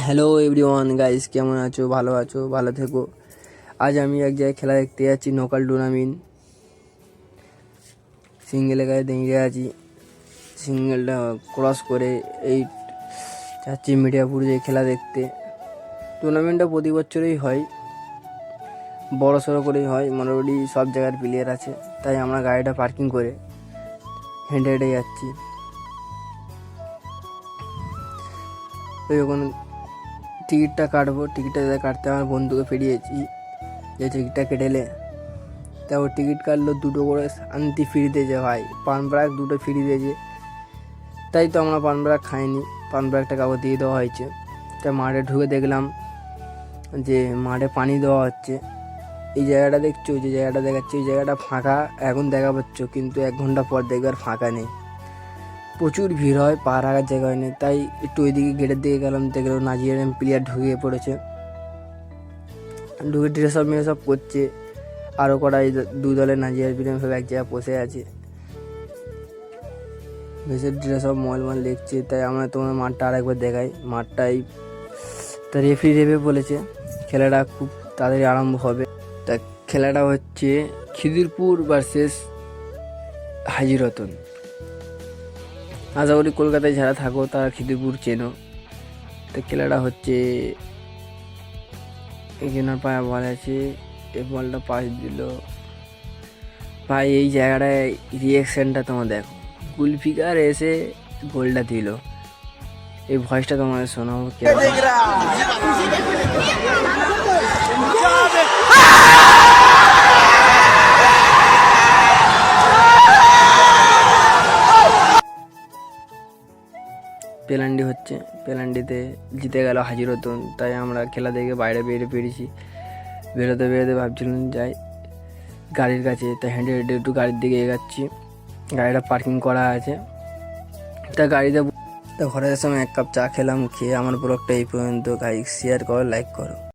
Hello everyone guys, কেমন আছো? ভালো আছো? ভালো থেকো। আজ আমি এক জায়গায় খেলা দেখতে যাচ্ছি, লোকাল টুর্নামেন্ট। সিঙ্গেলে গায়ে দাঁড়িয়ে আছি, সিঙ্গেলটা ক্রস করে এই যাচ্ছি মিডিয়াপুর যে খেলা দেখতে। টুর্নামেন্টটা প্রতি বছরই হয়, বড় সড়ো করেই হয়, মোটামুটি সব জায়গার প্লেয়ার আছে। তাই আমরা গাড়িটা পার্কিং করে হেঁটে হেঁটে যাচ্ছি। ওই ওখানে টিকিটটা কাটবো, টিকিটটা কাটতে আমার বন্ধুকে ফিরিয়েছি যে টিকিটটা কেটেলে। তা ও টিকিট কাটলো দুটো করে, শান্তি ফ্রি দিয়েছে ভাই, পান ব্রাক দুটো ফ্রি দিয়েছে। তাই তো আমরা পান ব্রাক খাইনি, পান ব্রাকটা কাউকে দিয়ে দেওয়া হয়েছে। তাই মাঠে ঢুকে দেখলাম যে মাঠে পানি দেওয়া হচ্ছে। এই জায়গাটা দেখছো, যে জায়গাটা দেখাচ্ছে, এই জায়গাটা ফাঁকা এখন দেখা পাচ্ছ, কিন্তু 1 ঘন্টা পর দেখবে আর ফাঁকা নেই, প্রচুর ভিড় হয়, পা রাখার জায়গা হয়নি। তাই একটু ওইদিকে গেটের দিকে গেলাম, দেখলাম নাইজেরিয়ান প্লেয়ার ঢুকে পড়েছে, ঢুকে ড্রেস আপ মেরে সব করছে। আরও কটা দুই দলের নাইজেরিয়ান প্লেয়ার সব এক জায়গায় বসে আছে, ভেসে ড্রেস সব মল দেখছে। তাই আমরা তোমার মাঠটা আরেকবার দেখাই। মাঠটাই তা রেফারি দেবে বলেছে, খেলাটা খুব তাড়াতাড়ি আরম্ভ হবে। তা খেলাটা হচ্ছে খিদিরপুর ভার্সেস হাজিরতন। আশা করি কলকাতায় যারা থাকো তারা খিদিরপুর চেনো। তো খেলাটা হচ্ছে, একজনের পায়ে বল আছে, এই বলটা পাস দিল ভাই। এই জায়গাটায় রিয়াকশানটা তোমার দেখো, গুলফিকার এসে গোলটা দিল। এই ভয়েসটা তোমাদের শোনাবো। পেলান্ডি হচ্ছে, পেলান্ডিতে জিতে গেল হাজিরতন। তাই আমরা খেলা দেখে বাইরে বেরিয়েছি। বেরোতে ভাবছিলাম যাই গাড়ির কাছে, তাই হেঁটে হেঁটে একটু গাড়ির দিকে এগাচ্ছি। গাড়িটা পার্কিং করা আছে, তা গাড়িতে ঘরের সময় 1 কাপ চা খেলাম। খেয়ে আমার ব্লগটা এই পর্যন্ত। গাইস শেয়ার করো, লাইক করো।